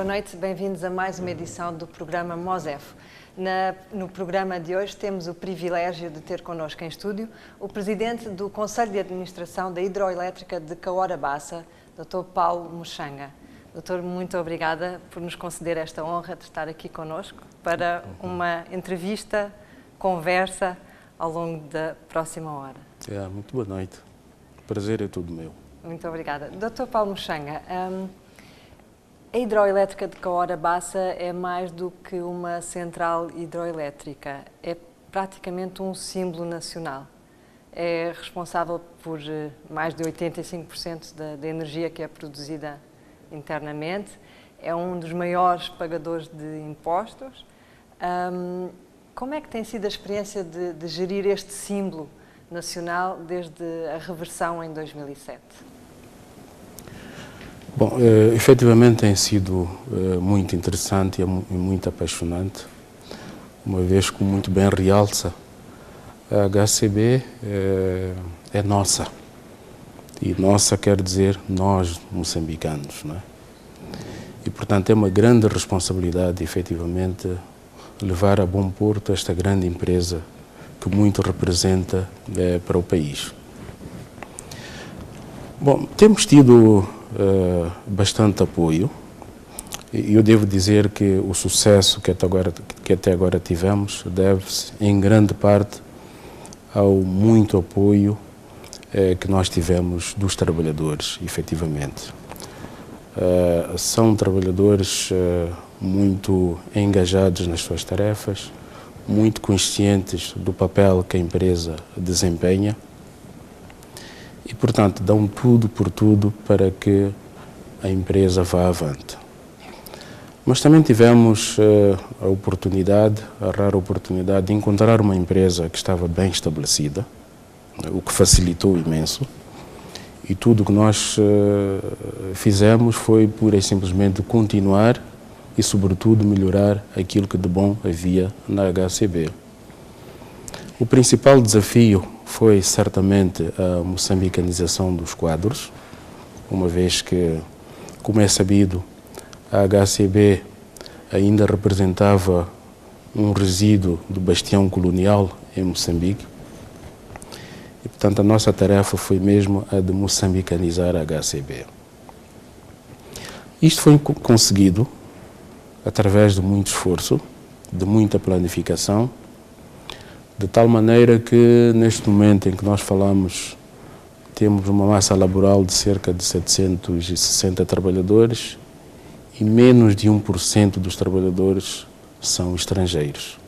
noite, bem-vindos a mais uma edição do programa Mosef. No programa de hoje temos o privilégio de ter connosco em estúdio o Presidente do Conselho de Administração da Hidroelétrica de Cahora Bassa, Dr. Paulo Muxanga. Doutor, muito obrigada por nos conceder esta honra de estar aqui connosco para uma entrevista, conversa ao longo da próxima hora. Muito boa noite. O prazer é todo meu. Muito obrigada. Dr. Paulo Muxanga, a hidroelétrica de Cahora Bassa é mais do que uma central hidroelétrica, é praticamente um símbolo nacional. É responsável por mais de 85% da energia que é produzida internamente, é um dos maiores pagadores de impostos. Como é que tem sido a experiência de gerir este símbolo nacional desde a reversão em 2007? Bom, efetivamente tem sido muito interessante e muito apaixonante, uma vez que muito bem realça, a HCB é nossa, e nossa quer dizer nós moçambicanos, não é? E portanto é uma grande responsabilidade, efetivamente, levar a bom porto esta grande empresa que muito representa para o país. Bom, temos tido bastante apoio, e eu devo dizer que o sucesso que até agora tivemos deve-se em grande parte ao muito apoio que nós tivemos dos trabalhadores, efetivamente. São trabalhadores muito engajados nas suas tarefas, muito conscientes do papel que a empresa desempenha, e, portanto, dão tudo por tudo para que a empresa vá avante. Mas também tivemos a rara oportunidade de encontrar uma empresa que estava bem estabelecida, o que facilitou imenso, e tudo o que nós fizemos foi pura e simplesmente continuar e, sobretudo, melhorar aquilo que de bom havia na HCB. O principal desafio foi certamente a moçambicanização dos quadros, uma vez que, como é sabido, a HCB ainda representava um resíduo do bastião colonial em Moçambique, e portanto a nossa tarefa foi mesmo a de moçambicanizar a HCB. Isto foi conseguido através de muito esforço, de muita planificação, de tal maneira que, neste momento em que nós falamos, temos uma massa laboral de cerca de 760 trabalhadores e menos de 1% dos trabalhadores são estrangeiros.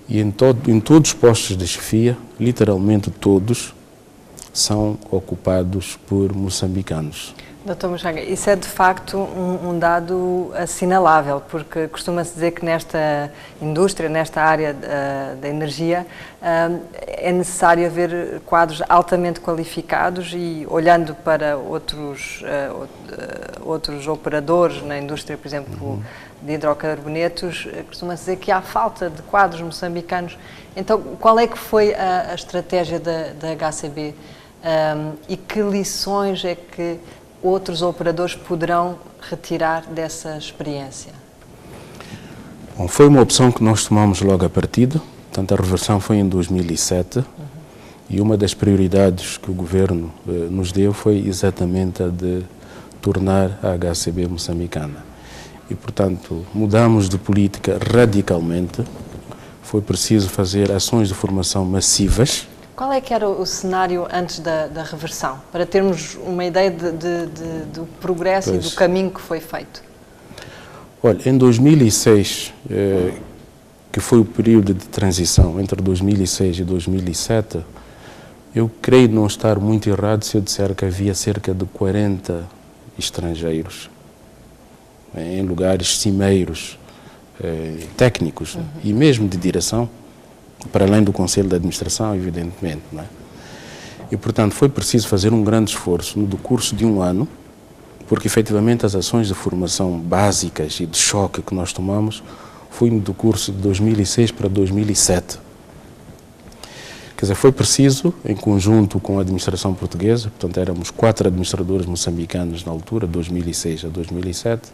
E em todos os postos de chefia, literalmente todos, são ocupados por moçambicanos. Dr. Muxanga, isso é de facto um dado assinalável, porque costuma-se dizer que nesta indústria, nesta área da energia, é necessário haver quadros altamente qualificados e, olhando para outros operadores na indústria, por exemplo, de hidrocarbonetos, costuma-se dizer que há falta de quadros moçambicanos. Então, qual é que foi a estratégia da HCB e que lições é que outros operadores poderão retirar dessa experiência? Bom, foi uma opção que nós tomamos logo à partida. Portanto, a reversão foi em 2007 e uma das prioridades que o governo nos deu foi exatamente a de tornar a HCB moçambicana. E, portanto, mudamos de política radicalmente. Foi preciso fazer ações de formação massivas. Qual é que era o cenário antes da reversão, para termos uma ideia do progresso e do caminho que foi feito? Olha, em 2006, que foi o período de transição entre 2006 e 2007, eu creio não estar muito errado se eu disser que havia cerca de 40 estrangeiros em lugares cimeiros, técnicos e mesmo de direção, para além do Conselho de Administração, evidentemente, não é? E, portanto, foi preciso fazer um grande esforço no decurso de um ano, porque, efetivamente, as ações de formação básicas e de choque que nós tomamos foi no decurso de 2006 para 2007. Quer dizer, foi preciso, em conjunto com a administração portuguesa, portanto, éramos 4 administradores moçambicanos na altura, 2006 a 2007,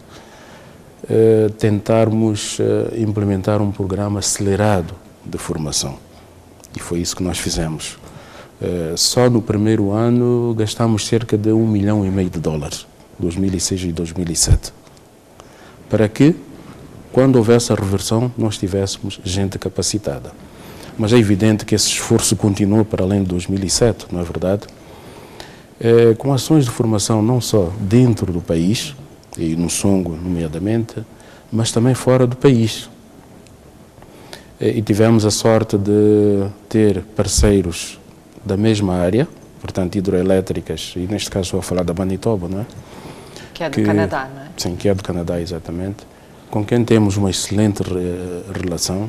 tentarmos implementar um programa acelerado de formação. E foi isso que nós fizemos. Só no primeiro ano gastamos cerca de US$ 1,5 milhão, 2006 e 2007, para que, quando houvesse a reversão, nós tivéssemos gente capacitada. Mas é evidente que esse esforço continua para além de 2007, não é verdade? Com ações de formação não só dentro do país, e no Songo, nomeadamente, mas também fora do país. E tivemos a sorte de ter parceiros da mesma área, portanto, hidroelétricas, e neste caso estou a falar da Manitoba, não é? Que é do Canadá, não é? Sim, que é do Canadá, exatamente, com quem temos uma excelente relação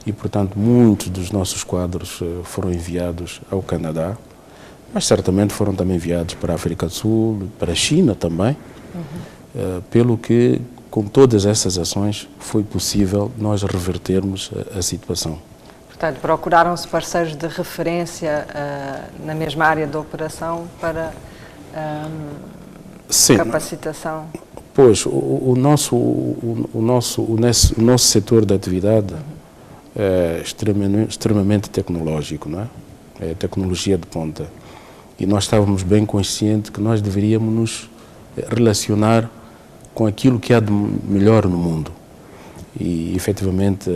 e, portanto, muitos dos nossos quadros foram enviados ao Canadá, mas certamente foram também enviados para a África do Sul, para a China também, pelo que, com todas essas ações, foi possível nós revertermos a situação. Portanto, procuraram-se parceiros de referência na mesma área de operação para capacitação? Pois, o nosso setor de atividade é extremamente tecnológico, não é? É tecnologia de ponta. E nós estávamos bem conscientes que nós deveríamos nos relacionar com aquilo que há de melhor no mundo. E, efetivamente,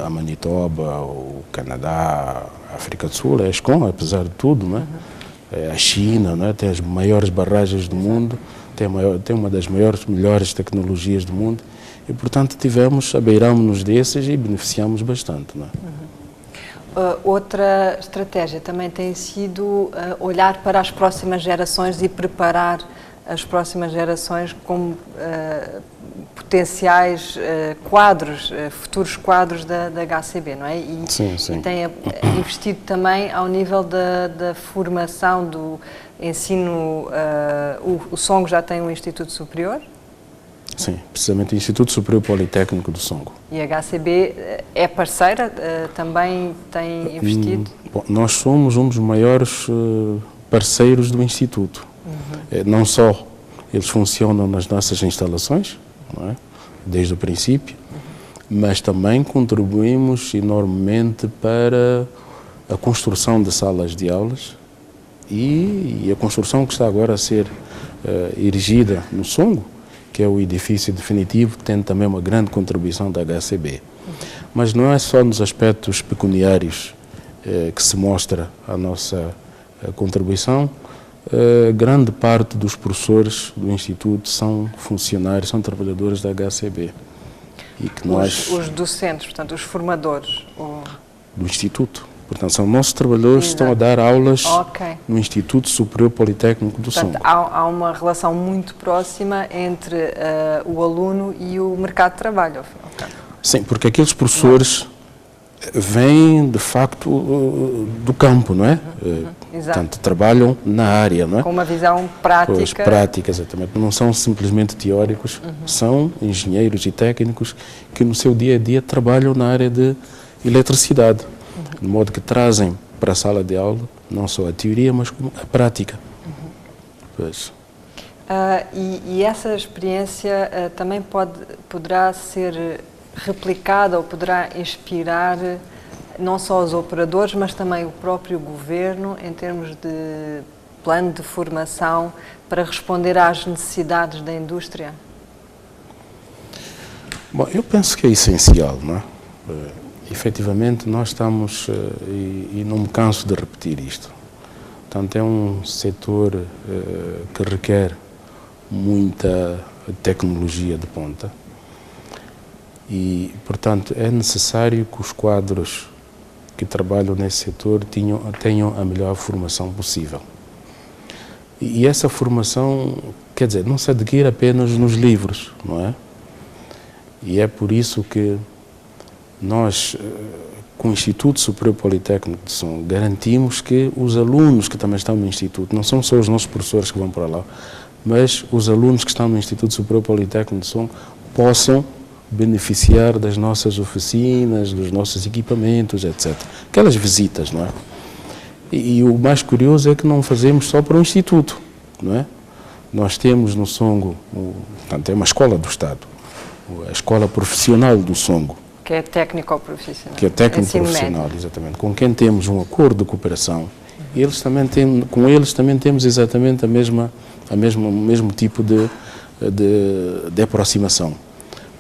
a Manitoba, o Canadá, a África do Sul, a ESCOM, apesar de tudo, não é? A China, não é? Tem as maiores barragens do mundo, tem uma das melhores tecnologias do mundo e, portanto, abeiramos-nos desses e beneficiamos bastante, não é? Outra estratégia também tem sido olhar para as próximas gerações e preparar as próximas gerações como potenciais quadros, futuros quadros da HCB, não é? Sim. E tem investido também ao nível da formação, do ensino. O Songo já tem um Instituto Superior? Sim, precisamente o Instituto Superior Politécnico do Songo. E a HCB é parceira, também tem investido? Bom, nós somos um dos maiores parceiros do Instituto. Não só eles funcionam nas nossas instalações, não é? Desde o princípio, mas também contribuímos enormemente para a construção de salas de aulas e a construção que está agora a ser erigida no Songo, que é o edifício definitivo, tem também uma grande contribuição da HCB. Mas não é só nos aspectos pecuniários que se mostra a nossa contribuição. Grande parte dos professores do Instituto são funcionários, são trabalhadores da HCB. E que os docentes, portanto, os formadores? Do Instituto. Portanto, são nossos trabalhadores que estão a dar aulas no Instituto Superior Politécnico do Songo. Há uma relação muito próxima entre o aluno e o mercado de trabalho. Sim, porque aqueles professores vêm, de facto, do campo, não é? Portanto, trabalham na área, não é? Com uma visão prática. Pois, prática, exatamente. Não são simplesmente teóricos, são engenheiros e técnicos que no seu dia a dia trabalham na área de eletricidade. De modo que trazem para a sala de aula não só a teoria, mas como a prática. Pois. E essa experiência também poderá ser replicada ou poderá inspirar não só os operadores, mas também o próprio governo em termos de plano de formação para responder às necessidades da indústria? Bom, eu penso que é essencial, não é? Efetivamente, nós estamos, e não me canso de repetir isto, portanto, é um setor que requer muita tecnologia de ponta e, portanto, é necessário que os quadros que trabalham nesse setor tenham a melhor formação possível. E essa formação, quer dizer, não se adquire apenas nos livros, não é? E é por isso que nós, com o Instituto Superior Politécnico de Songo, garantimos que os alunos que também estão no Instituto, não são só os nossos professores que vão para lá, mas os alunos que estão no Instituto Superior Politécnico de Songo possam beneficiar das nossas oficinas, dos nossos equipamentos, etc. Aquelas visitas, não é? E o mais curioso é que não fazemos só para o Instituto, não é? Nós temos no Songo, portanto, é uma escola do Estado, a Escola Profissional do Songo. Que é técnico-profissional. Que é técnico-profissional, exatamente. Com quem temos um acordo de cooperação. Com eles também temos exatamente o mesmo tipo de aproximação.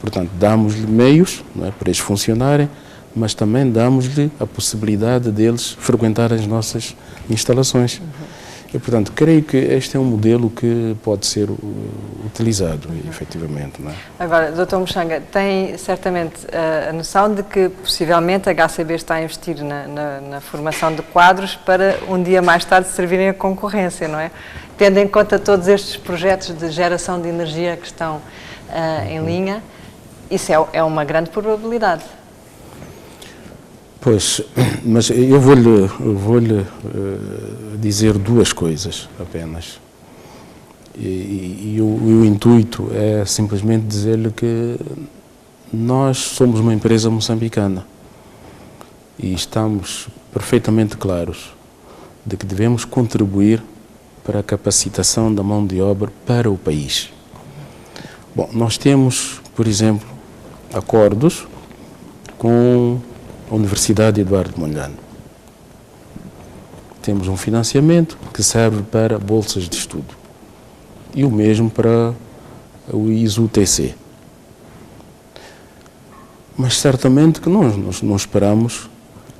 Portanto, damos-lhe meios, não é, para eles funcionarem, mas também damos-lhe a possibilidade deles frequentar as nossas instalações. E, portanto, creio que este é um modelo que pode ser utilizado, efetivamente. Não é? Agora, Dr. Muxanga, tem certamente a noção de que, possivelmente, a HCB está a investir na formação de quadros para, um dia mais tarde, servirem a concorrência, não é? Tendo em conta todos estes projetos de geração de energia que estão em linha, isso é uma grande probabilidade. Pois, mas eu vou-lhe dizer duas coisas apenas. E o intuito é simplesmente dizer-lhe que nós somos uma empresa moçambicana e estamos perfeitamente claros de que devemos contribuir para a capacitação da mão de obra para o país. Bom, nós temos, por exemplo, acordos com a Universidade Eduardo Mondlane. Temos um financiamento que serve para bolsas de estudo. E o mesmo para o ISU-TC. Mas certamente que nós não esperamos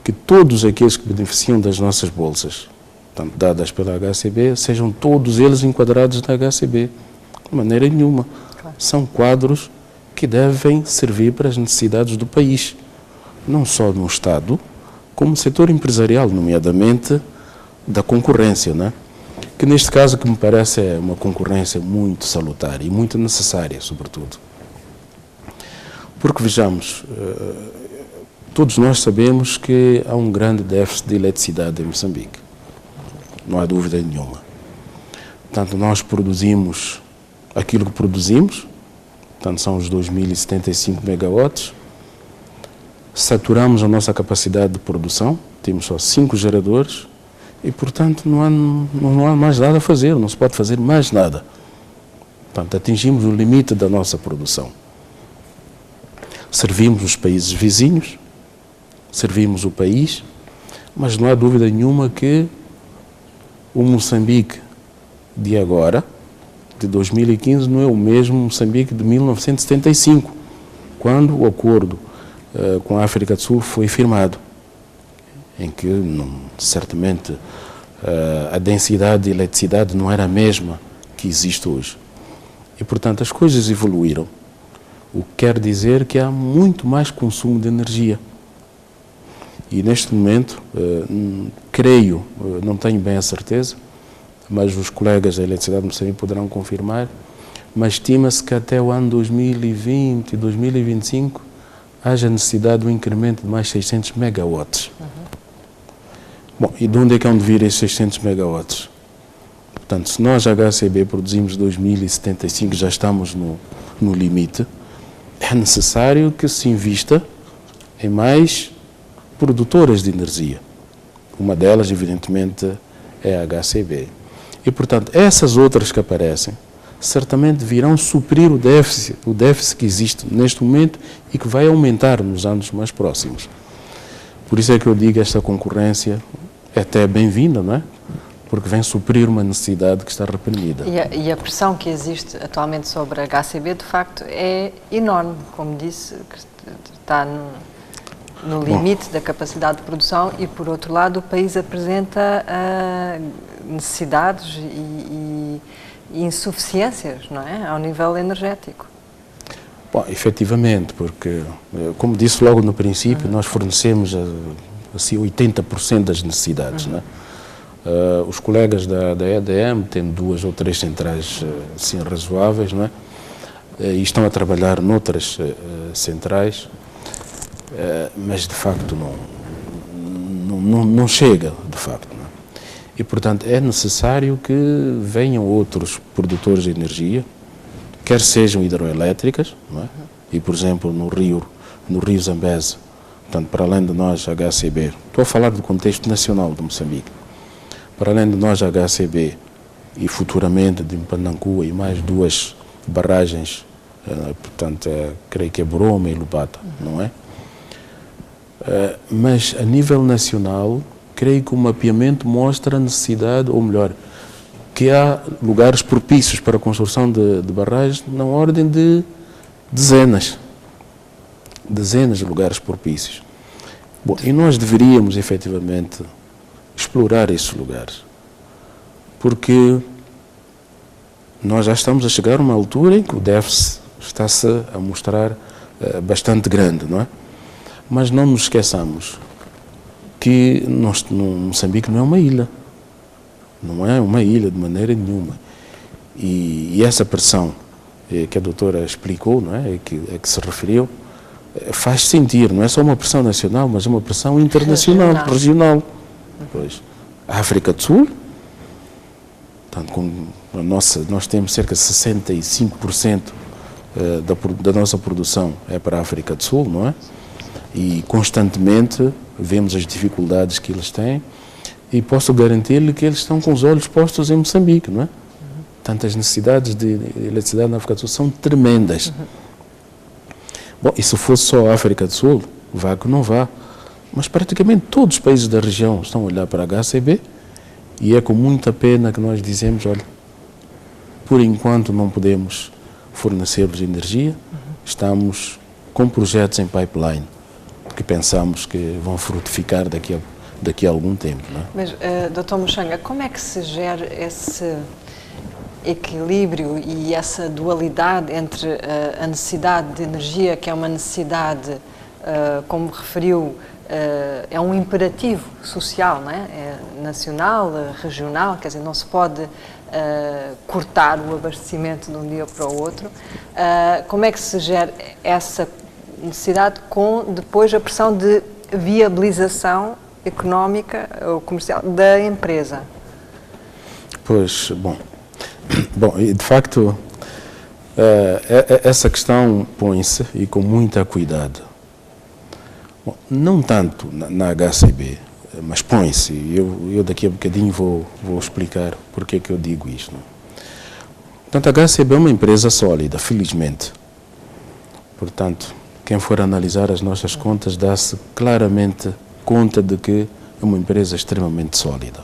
que todos aqueles que beneficiam das nossas bolsas, tanto dadas pela HCB, sejam todos eles enquadrados na HCB. De maneira nenhuma. Claro. São quadros que devem servir para as necessidades do país. Não só no Estado, como no setor empresarial, nomeadamente da concorrência, né? Que neste caso, que me parece, é uma concorrência muito salutar e muito necessária, sobretudo. Porque, vejamos, todos nós sabemos que há um grande déficit de eletricidade em Moçambique. Não há dúvida nenhuma. Portanto, nós produzimos aquilo que produzimos, portanto, são os 2.075 megawatts. Saturamos a nossa capacidade de produção, temos só 5 geradores e, portanto, não há mais nada a fazer, não se pode fazer mais nada. Portanto, atingimos o limite da nossa produção. Servimos os países vizinhos, servimos o país, mas não há dúvida nenhuma que o Moçambique de agora, de 2015, não é o mesmo Moçambique de 1975, quando o acordo com a África do Sul foi firmado, em que certamente a densidade de eletricidade não era a mesma que existe hoje. E, portanto, as coisas evoluíram, o que quer dizer que há muito mais consumo de energia. E, neste momento, creio, não tenho bem a certeza, mas os colegas da Eletricidade de Moçambique poderão confirmar, mas estima-se que até o ano 2020 e 2025 haja necessidade de um incremento de mais 600 megawatts. Bom, e de onde é que hão de vir esses 600 megawatts? Portanto, se nós, HCB, produzimos 2.075, já estamos no limite, é necessário que se invista em mais produtoras de energia. Uma delas, evidentemente, é a HCB. E, portanto, essas outras que aparecem, certamente virão suprir o déficit que existe neste momento e que vai aumentar nos anos mais próximos. Por isso é que eu digo que esta concorrência é até bem-vinda, não é? Porque vem suprir uma necessidade que está reprimida. E a pressão que existe atualmente sobre a HCB, de facto, é enorme, como disse, que está no limite da capacidade de produção e, por outro lado, o país apresenta necessidades e insuficiências, não é? Ao nível energético. Bom, efetivamente, porque, como disse logo no princípio, nós fornecemos assim, 80% das necessidades, não é? Os colegas da EDM têm 2 ou 3 centrais assim, razoáveis, não é? E estão a trabalhar noutras centrais, mas de facto não chega, de facto. Não é? E, portanto, é necessário que venham outros produtores de energia, quer sejam hidroelétricas, não é? E, por exemplo, no rio Zambeze, portanto, para além de nós, HCB, estou a falar do contexto nacional de Moçambique, para além de nós, HCB, e futuramente de Mpandancua e mais 2 barragens portanto, creio que é Broma e Lubata, não é? Mas a nível nacional, creio que o mapeamento mostra a necessidade, ou melhor, que há lugares propícios para a construção de barragens na ordem de dezenas de lugares propícios. Bom, e nós deveríamos, efetivamente, explorar esses lugares, porque nós já estamos a chegar a uma altura em que o déficit está-se a mostrar bastante grande, não é? Mas não nos esqueçamos que Moçambique não é uma ilha. Não é uma ilha de maneira nenhuma. E essa pressão que a doutora explicou, não é? A que se referiu, faz sentir, não é só uma pressão nacional, mas uma pressão internacional, regional. Pois, a África do Sul, portanto, nós temos cerca de 65% da nossa produção é para a África do Sul, não é? E constantemente vemos as dificuldades que eles têm e posso garantir-lhe que eles estão com os olhos postos em Moçambique, não é? Portanto, as necessidades de eletricidade na África do Sul são tremendas. Bom, e se fosse só a África do Sul, vá que não vá, mas praticamente todos os países da região estão a olhar para a HCB e é com muita pena que nós dizemos, olha, por enquanto não podemos fornecer-vos energia, estamos com projetos em pipeline que pensamos que vão frutificar daqui a algum tempo. Não é? Mas, Dr. Muxanga, como é que se gera esse equilíbrio e essa dualidade entre a necessidade de energia, que é uma necessidade, como referiu, é um imperativo social, não é? É nacional, regional, quer dizer, não se pode cortar o abastecimento de um dia para o outro. Como é que se gera essa necessidade com depois a pressão de viabilização económica ou comercial da empresa? Pois, bom, e de facto essa questão põe-se e com muito cuidado. Bom, não tanto na HCB, mas põe-se. Eu daqui a bocadinho vou explicar porque é que eu digo isto. Não? Portanto, a HCB é uma empresa sólida, felizmente. Portanto, quem for analisar as nossas contas dá-se claramente conta de que é uma empresa extremamente sólida.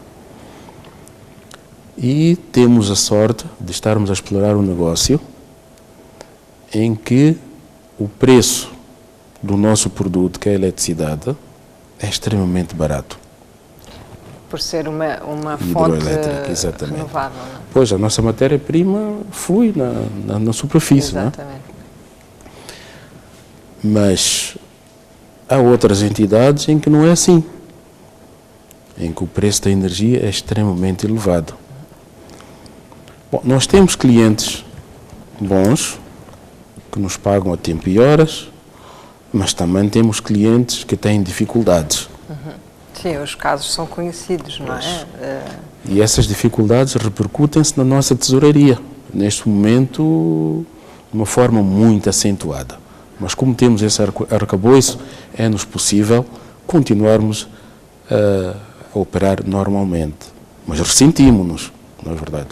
E temos a sorte de estarmos a explorar um negócio em que o preço do nosso produto, que é a eletricidade, é extremamente barato. Por ser uma fonte renovável. Não? Pois, a nossa matéria-prima flui na superfície. Exatamente. Não é? Mas há outras entidades em que não é assim, em que o preço da energia é extremamente elevado. Bom, nós temos clientes bons, que nos pagam a tempo e horas, mas também temos clientes que têm dificuldades. Sim, os casos são conhecidos, não é? E essas dificuldades repercutem-se na nossa tesouraria, neste momento, de uma forma muito acentuada. Mas como temos esse arcabouço, é-nos possível continuarmos a operar normalmente. Mas ressentimos-nos, não é verdade?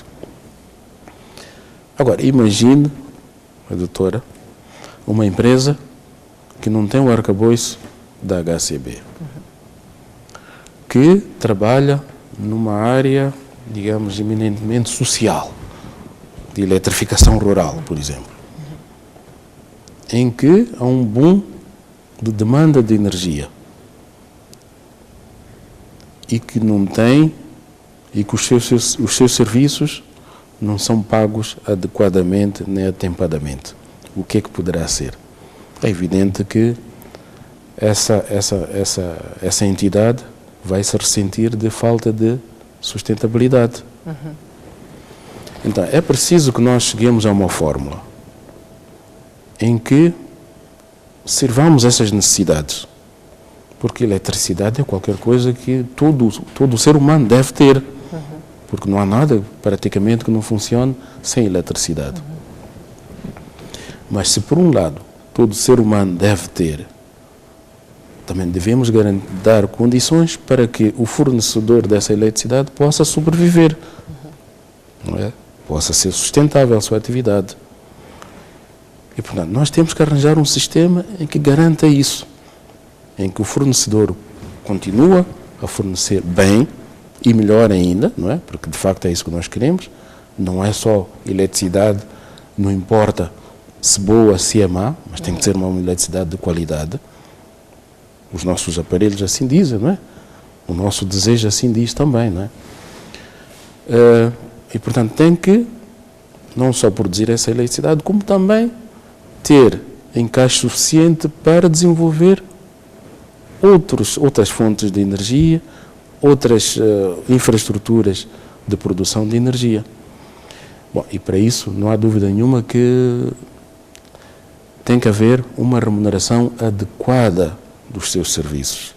Agora, imagine, a doutora, uma empresa que não tem o arcabouço da HCB, que trabalha numa área, digamos, eminentemente social, de eletrificação rural, por exemplo, em que há um boom de demanda de energia e que não tem, e que os seus serviços não são pagos adequadamente nem atempadamente. O que é que poderá ser? É evidente que essa entidade vai se ressentir de falta de sustentabilidade. Então, é preciso que nós cheguemos a uma fórmula em que sirvamos essas necessidades, porque a eletricidade é qualquer coisa que todo ser humano deve ter, porque não há nada praticamente que não funcione sem eletricidade. Mas se por um lado todo ser humano deve ter, também devemos dar condições para que o fornecedor dessa eletricidade possa sobreviver, não é? Possa ser sustentável a sua atividade. E, portanto, nós temos que arranjar um sistema em que garanta isso, em que o fornecedor continua a fornecer bem e melhor ainda, não é? Porque, de facto, é isso que nós queremos. Não é só eletricidade, não importa se boa, se é má, mas tem que ser uma eletricidade de qualidade. Os nossos aparelhos assim dizem, não é? O nosso desejo assim diz também, não é? E, portanto, tem que não só produzir essa eletricidade, como também ter encaixe suficiente para desenvolver outras fontes de energia, outras infraestruturas de produção de energia. Bom, e para isso não há dúvida nenhuma que tem que haver uma remuneração adequada dos seus serviços.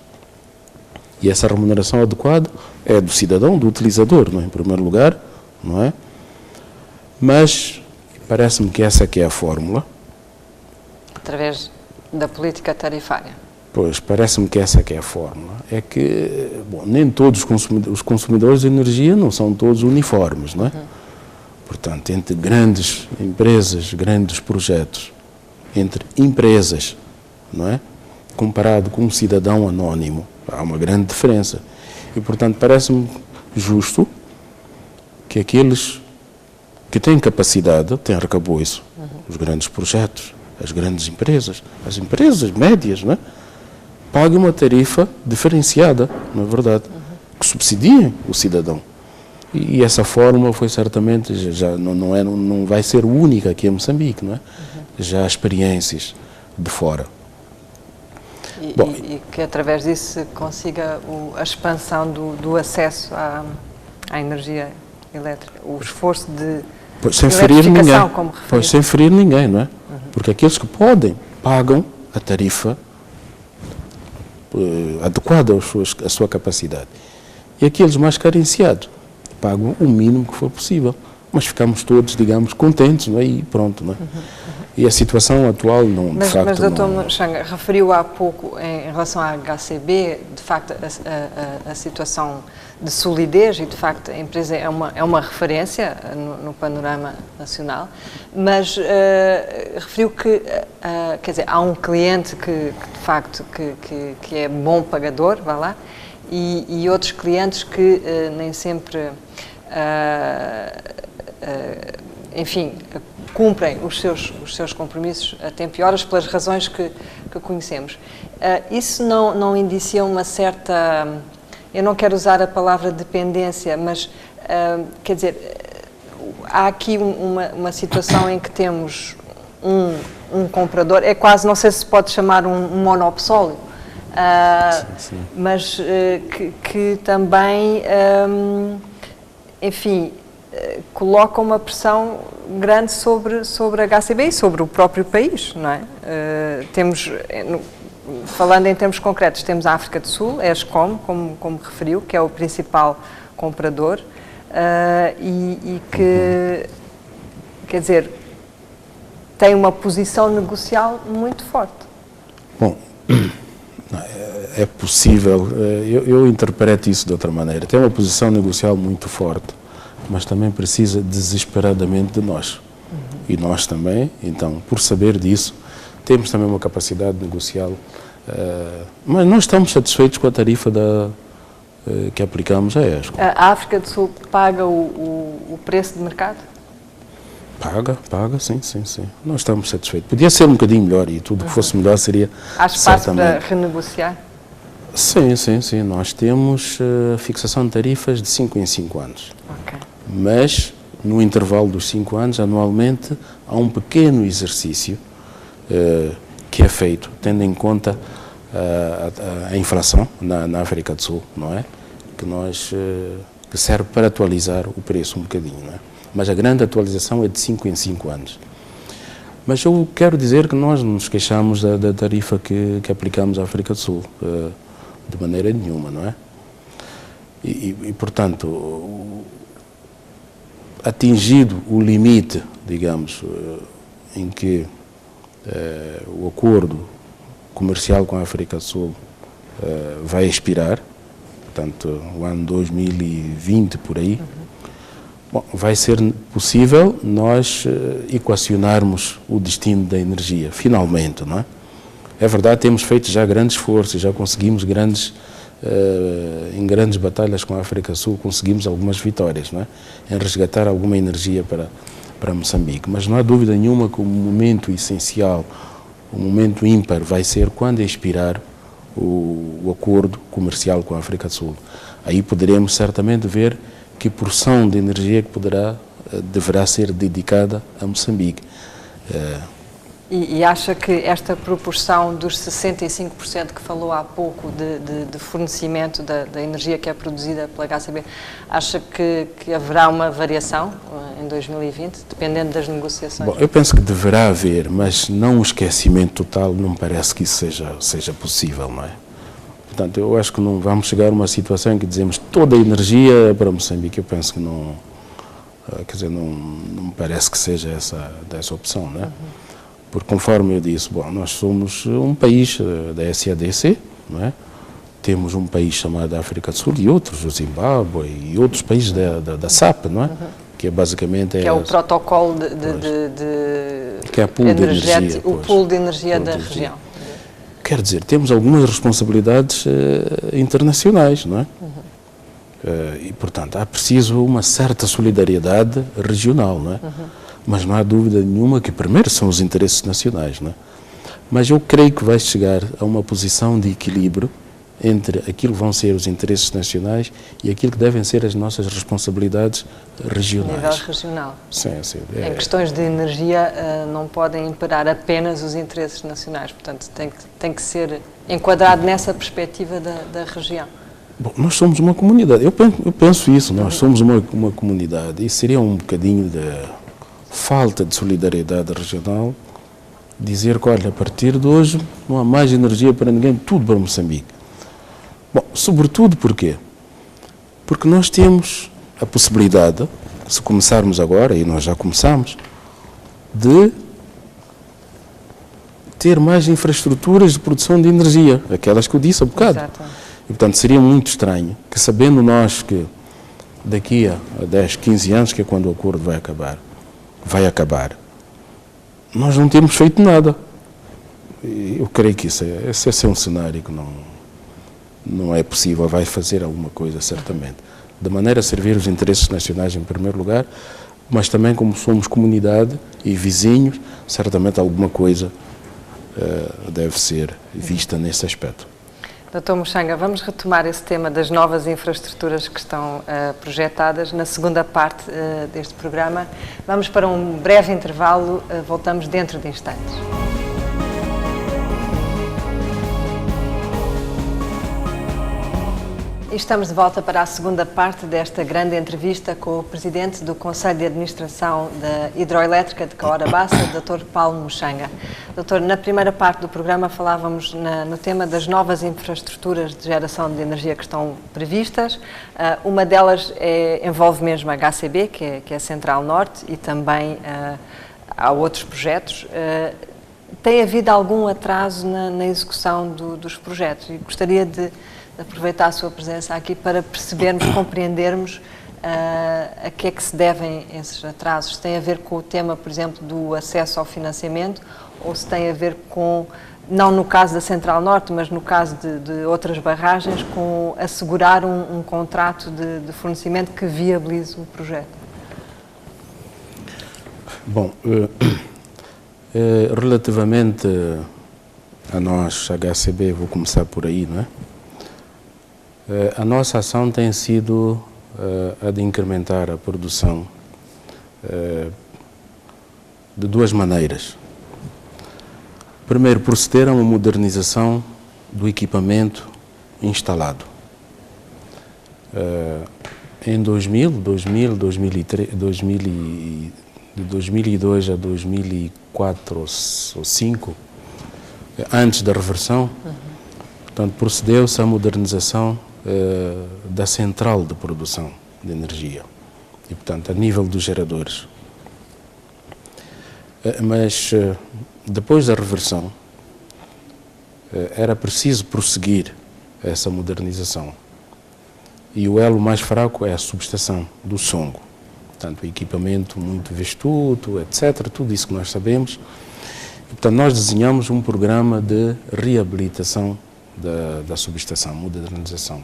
E essa remuneração adequada é do cidadão, do utilizador, não é? Em primeiro lugar, não é? Mas parece-me que essa aqui é a fórmula. Através da política tarifária. Pois, parece-me que essa aqui é a fórmula. É que, bom, nem todos os consumidores de energia não são todos uniformes, não é? Portanto, entre grandes empresas, grandes projetos, entre empresas, não é? Comparado com um cidadão anónimo, há uma grande diferença. E, portanto, parece-me justo que aqueles que têm capacidade, têm arcabouço, os grandes projetos, as grandes empresas, as empresas médias, não é? Paguem uma tarifa diferenciada, não é verdade? Que subsidiem o cidadão. E essa fórmula foi certamente, já não vai ser única aqui em Moçambique, não é? Já há experiências de fora. E que através disso se consiga a expansão do acesso à energia elétrica, o esforço de sem ferir ninguém, como referiu. sem ferir ninguém, não é? Porque aqueles que podem, pagam a tarifa adequada à sua capacidade. E aqueles mais carenciados pagam o mínimo que for possível. Mas ficamos todos, digamos, contentes, não é? E pronto, não é? E a situação atual, de facto... Mas, Dr. Xanga, referiu há pouco, em relação à HCB, de facto, a situação de solidez, e de facto a empresa é uma referência no panorama nacional, mas referiu que, quer dizer, há um cliente que de facto, que é bom pagador, vá lá, e outros clientes que nem sempre... enfim, cumprem os seus compromissos a tempo e horas pelas razões que conhecemos. Isso não indicia uma certa, eu não quero usar a palavra dependência, mas, quer dizer, há aqui uma situação em que temos um comprador, é quase, não sei se pode chamar um monopólio, sim. mas que também, enfim, coloca uma pressão grande sobre a HCB e sobre o próprio país, não é? Temos, falando em termos concretos, temos a África do Sul, a ESCOM, como referiu, que é o principal comprador, e que, quer dizer, tem uma posição negocial muito forte. Bom, é possível, eu interpreto isso de outra maneira. Tem uma posição negocial muito forte, mas também precisa desesperadamente de nós. E nós também, então, por saber disso, temos também uma capacidade negocial, mas não estamos satisfeitos com a tarifa que aplicamos à ESCO. A África do Sul paga o preço de mercado? Paga, sim. Não estamos satisfeitos. Podia ser um bocadinho melhor e tudo que fosse melhor seria... Há espaço para renegociar? Sim. Nós temos fixação de tarifas de 5 em 5 anos. Okay. Mas, no intervalo dos 5 anos, anualmente, há um pequeno exercício que é feito, tendo em conta a inflação na África do Sul, não é? Que serve para atualizar o preço um bocadinho, não é? Mas a grande atualização é de 5 em 5 anos. Mas eu quero dizer que nós não nos queixamos da tarifa que aplicamos à África do Sul, de maneira nenhuma, não é? E portanto, atingido o limite, digamos, em que o acordo comercial com a África do Sul vai expirar, portanto, o ano 2020, por aí, Bom, vai ser possível nós equacionarmos o destino da energia, finalmente, não é? É verdade, temos feito já grandes esforços, já conseguimos em grandes batalhas com a África Sul, conseguimos algumas vitórias, não é? Em resgatar alguma energia para Moçambique. Mas não há dúvida nenhuma que o momento essencial, o momento ímpar vai ser quando expirar o acordo comercial com a África Sul. Aí poderemos certamente ver que porção de energia que deverá ser dedicada a Moçambique. E acha que esta proporção dos 65% que falou há pouco de fornecimento da energia que é produzida pela HCB, acha que haverá uma variação em 2020, dependendo das negociações? Bom, eu penso que deverá haver, mas não um esquecimento total, não me parece que isso seja possível, não é? Portanto, eu acho que não vamos chegar a uma situação em que dizemos toda a energia para Moçambique. Eu penso que não, quer dizer, não me parece que seja essa opção, não é? Porque, conforme eu disse, bom, nós somos um país da SADC, não é? Temos um país chamado África do Sul e outros, o Zimbábue e outros países da SAP, não é? Que é basicamente... Que é o protocolo que é a pool de energia, o pool de energia da região. Quer dizer, temos algumas responsabilidades internacionais, não é? E, portanto, há preciso uma certa solidariedade regional, não é? Mas não há dúvida nenhuma que primeiro são os interesses nacionais, não é? Mas eu creio que vai chegar a uma posição de equilíbrio entre aquilo que vão ser os interesses nacionais e aquilo que devem ser as nossas responsabilidades regionais. A nível regional. Sim. Em questões de energia não podem imperar apenas os interesses nacionais, portanto tem que ser enquadrado nessa perspectiva da região. Bom, nós somos uma comunidade, eu penso isso, nós somos uma comunidade e seria um bocadinho de falta de solidariedade regional dizer que, olha, a partir de hoje não há mais energia para ninguém, tudo para Moçambique. Bom, sobretudo porquê? Porque nós temos a possibilidade, se começarmos agora, e nós já começamos, de ter mais infraestruturas de produção de energia, aquelas que eu disse há bocado. Exato. E, portanto, seria muito estranho que, sabendo nós que daqui a 10, 15 anos, que é quando o acordo vai acabar, nós não temos feito nada. E eu creio que esse é um cenário que não é possível, vai fazer alguma coisa, certamente. De maneira a servir os interesses nacionais em primeiro lugar, mas também como somos comunidade e vizinhos, certamente alguma coisa deve ser vista nesse aspecto. Dr. Muxanga, vamos retomar esse tema das novas infraestruturas que estão projetadas na segunda parte deste programa. Vamos para um breve intervalo, voltamos dentro de instantes. E estamos de volta para a segunda parte desta grande entrevista com o Presidente do Conselho de Administração da Hidroelétrica de Cahora Bassa, Dr. Paulo Muxanga. Doutor, na primeira parte do programa falávamos no tema das novas infraestruturas de geração de energia que estão previstas. Uma delas envolve mesmo a HCB, que é a Central Norte, e também há outros projetos. Tem havido algum atraso na execução dos projetos? E gostaria de aproveitar a sua presença aqui para percebermos, compreendermos a que é que se devem esses atrasos. Se tem a ver com o tema, por exemplo, do acesso ao financiamento, ou se tem a ver com, não no caso da Central Norte, mas no caso de outras barragens, com assegurar um contrato de fornecimento que viabilize o projeto? Bom, relativamente a nós, HCB, vou começar por aí, não é? A nossa ação tem sido a de incrementar a produção de duas maneiras. Primeiro, proceder a uma modernização do equipamento instalado. Em 2003, de 2002 a 2004 ou 2005, antes da reversão, portanto, procedeu-se à modernização da central de produção de energia e, portanto, a nível dos geradores. Mas, depois da reversão, era preciso prosseguir essa modernização. E o elo mais fraco é a subestação do Songo. portanto, equipamento muito vestusto, etc., tudo isso que nós sabemos. Portanto, nós desenhamos um programa de reabilitação da subestação, modernização,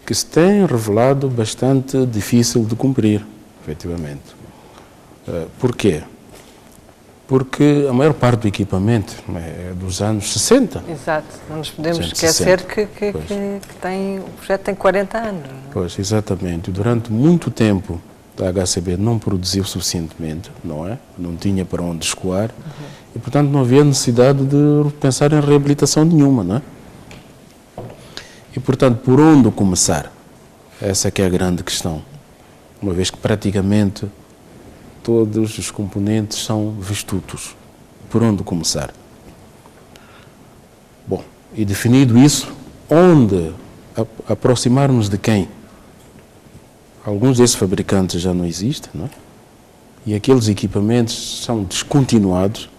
que se tem revelado bastante difícil de cumprir, efetivamente. Porquê? Porque a maior parte do equipamento é dos anos 60. Exato, não nos podemos esquecer que o projeto tem 40 anos. Não é? Pois, exatamente. Durante muito tempo a HCB não produziu suficientemente, não é? Não tinha para onde escoar e, portanto, não havia necessidade de pensar em reabilitação nenhuma, não é? E, portanto, por onde começar? Essa que é a grande questão. Uma vez que praticamente todos os componentes são vestutos. Por onde começar? Bom, e definido isso, onde aproximar-nos de quem? Alguns desses fabricantes já não existem, não é? E aqueles equipamentos são descontinuados.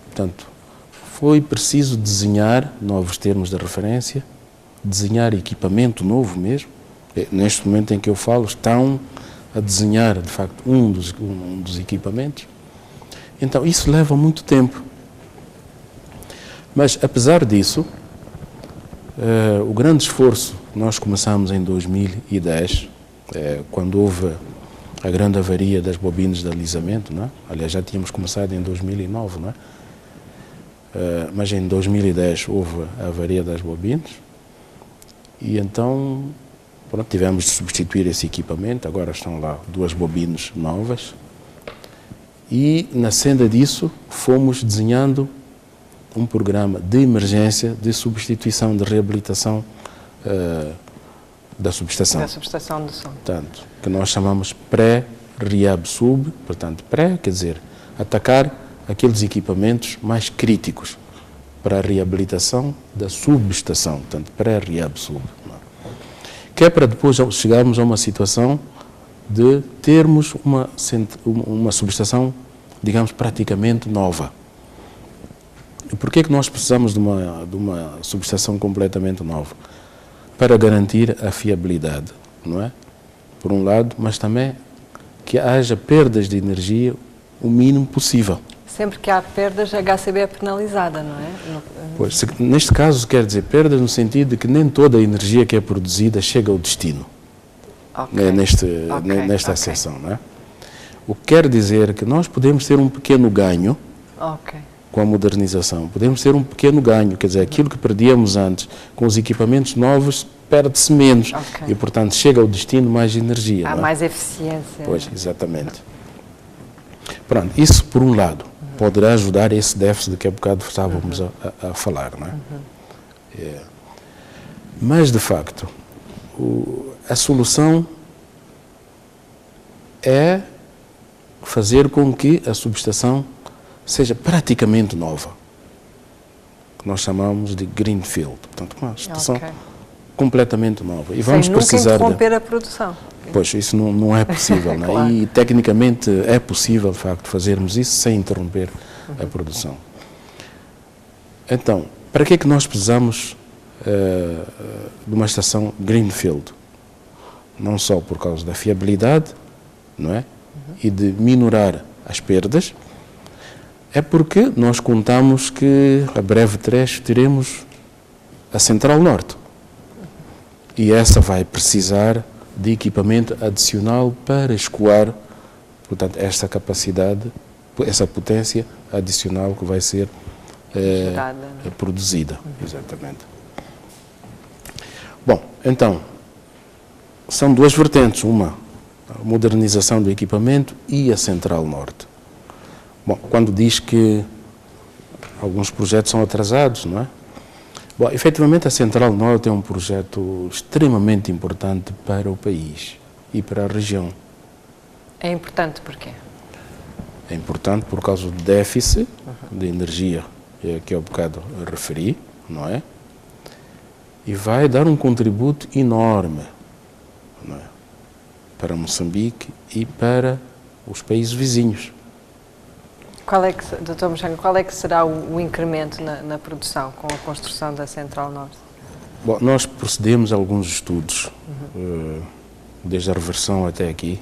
Portanto, foi preciso desenhar novos termos de referência, desenhar equipamento novo mesmo. Neste momento em que eu falo, estão a desenhar, de facto, um dos equipamentos. Então, isso leva muito tempo. Mas, apesar disso, o grande esforço que nós começamos em 2010, quando houve a grande avaria das bobinas de alisamento, não é? Aliás, já tínhamos começado em 2009, não é? Mas em 2010 houve a avaria das bobinas e então pronto, tivemos de substituir esse equipamento. Agora estão lá 2 bobinas novas e na senda disso fomos desenhando um programa de emergência de substituição, de reabilitação da subestação. Da subestação do som. Portanto, que nós chamamos pré-reab-sub, portanto, pré quer dizer atacar aqueles equipamentos mais críticos para a reabilitação da subestação, portanto, pré-reab-sub. Que é para depois chegarmos a uma situação de termos uma subestação, digamos, praticamente nova. E por que é que nós precisamos de uma subestação completamente nova? Para garantir a fiabilidade, não é? Por um lado, mas também que haja perdas de energia o mínimo possível. Sempre que há perdas, a HCB é penalizada, não é? Pois, neste caso, quer dizer perdas no sentido de que nem toda a energia que é produzida chega ao destino, nesta acessão, não é? O que quer dizer que nós podemos ter um pequeno ganho com a modernização, podemos ter um pequeno ganho, quer dizer, aquilo que perdíamos antes com os equipamentos novos perde-se menos e, portanto, chega ao destino mais energia. Há mais eficiência. Pois, exatamente. Pronto, isso por um lado poderá ajudar esse déficit de que há bocado estávamos a falar, não é? Mas, de facto, a solução é fazer com que a subestação seja praticamente nova, que nós chamamos de greenfield, portanto, uma subestação completamente nova. E vamos precisar interromper a produção. Pois, isso não é possível, não é? Claro. E tecnicamente é possível, de facto, fazermos isso sem interromper a produção. Então, para que é que nós precisamos de uma estação greenfield? Não só por causa da fiabilidade, não é? E de minorar as perdas, é porque nós contamos que a breve trecho teremos a Central Norte. E essa vai precisar de equipamento adicional para escoar, portanto, esta capacidade, essa potência adicional que vai ser produzida. Exatamente. Bom, então, são 2 vertentes, uma a modernização do equipamento e a Central Norte. Bom, quando diz que alguns projetos são atrasados, não é? Bom, efetivamente a Central Norte é um projeto extremamente importante para o país e para a região. É importante porquê? É importante por causa do déficit de energia que eu há bocado referi, não é? E vai dar um contributo enorme, não é? Para Moçambique e para os países vizinhos. Dr. Muxanga, qual é que será o incremento na produção com a construção da Central Norte? Bom, nós procedemos a alguns estudos, desde a reversão até aqui,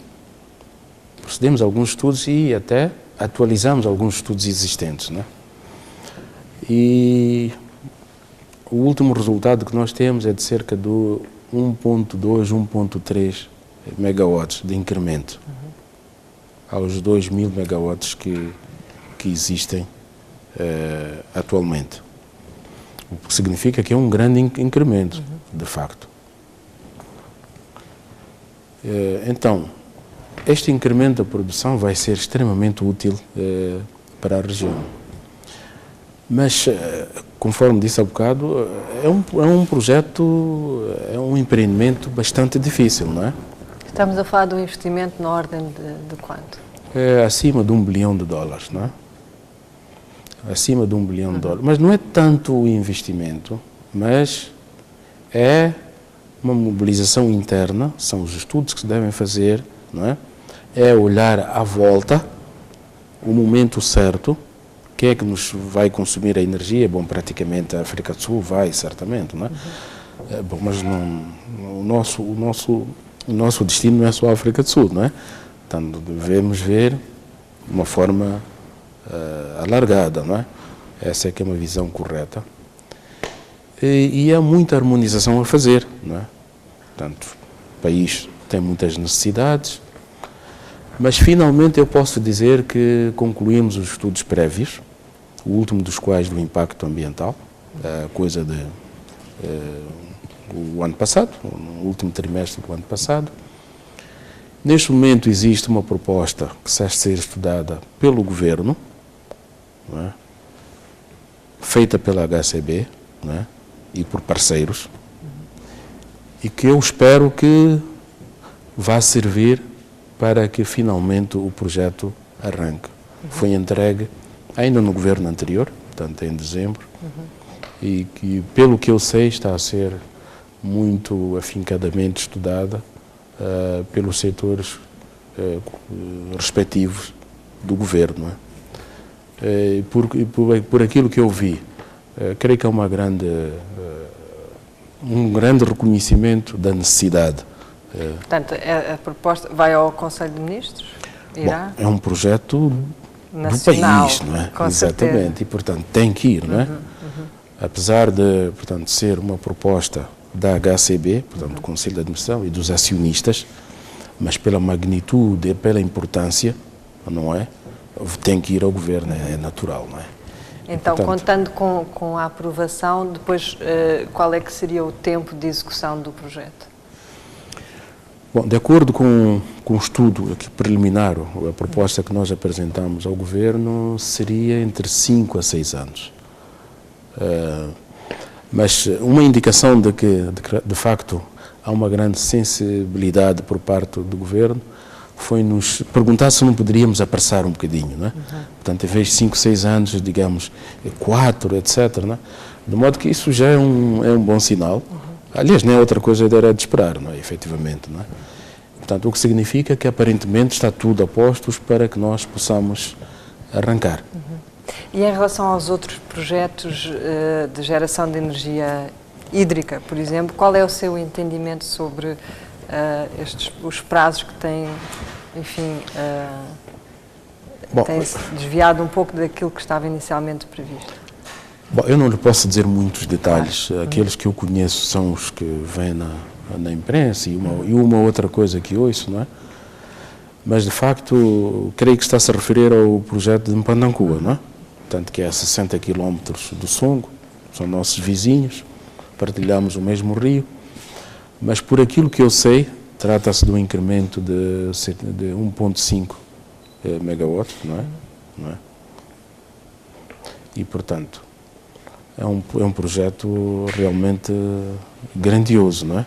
procedemos a alguns estudos e até atualizamos alguns estudos existentes, né? E o último resultado que nós temos é de cerca de 1.2, 1.3 megawatts de incremento aos 2.000 megawatts que existem atualmente. O que significa que é um grande incremento, de facto. Então, este incremento da produção vai ser extremamente útil para a região. Mas, conforme disse há bocado, é um projeto, é um empreendimento bastante difícil, não é? Estamos a falar de um investimento na ordem de quanto? É acima de $1 bilhão, não é? Acima de $1 bilhão. Mas não é tanto o investimento, mas é uma mobilização interna, são os estudos que se devem fazer, não é? É olhar à volta, o momento certo, quem é que nos vai consumir a energia? Bom, praticamente a África do Sul vai, certamente, não é? Bom, mas o nosso destino não é só a África do Sul, não é? Então, devemos ver de uma forma alargada, não é? Essa é que é uma visão correta. E há muita harmonização a fazer, não é? Portanto, o país tem muitas necessidades, mas finalmente eu posso dizer que concluímos os estudos prévios, o último dos quais do impacto ambiental, coisa de o ano passado, no último trimestre do ano passado. Neste momento existe uma proposta que está a ser estudada pelo governo, não é? Feita pela HCB, não é? E por parceiros, e que eu espero que vá servir para que finalmente o projeto arranque. Foi entregue ainda no governo anterior, portanto em dezembro, e que, pelo que eu sei, está a ser muito afincadamente estudada pelos setores respectivos do governo. Por aquilo que eu vi, creio que há um grande reconhecimento da necessidade. Portanto, a proposta vai ao Conselho de Ministros? Irá? Bom, é um projeto nacional, do país, não é? Com Exatamente, certeza. E portanto tem que ir, não é? Apesar de, portanto, ser uma proposta da HCB, portanto, do Conselho de Administração e dos acionistas, mas pela magnitude e pela importância, não é? Tem que ir ao governo, é natural, não é? Então, portanto, contando com a aprovação, depois qual é que seria o tempo de execução do projeto? Bom, de acordo com o estudo aqui preliminar, a proposta que nós apresentamos ao governo seria entre 5 a 6 anos. Mas uma indicação de que, de facto, há uma grande sensibilidade por parte do governo foi nos perguntar se não poderíamos apressar um bocadinho, não é? Portanto, em vez de 5, 6 anos, digamos, 4, etc., não é? De modo que isso já é um bom sinal. Aliás, nem é outra coisa era de esperar, não é? Efetivamente, não é? Portanto, o que significa que aparentemente está tudo a postos para que nós possamos arrancar. E em relação aos outros projetos de geração de energia hídrica, por exemplo, qual é o seu entendimento sobre os prazos que têm, enfim, têm-se desviado um pouco daquilo que estava inicialmente previsto? Bom, eu não lhe posso dizer muitos detalhes. Aqueles que eu conheço são os que vêm na imprensa e uma outra coisa que ouço, não é? Mas, de facto, creio que está-se a referir ao projeto de Mpandancua, não é? Portanto, que é a 60 quilómetros do Songo, são nossos vizinhos, partilhamos o mesmo rio, mas por aquilo que eu sei, trata-se de um incremento de 1.5 megawatts, não é? E, portanto, é um projeto realmente grandioso, não é?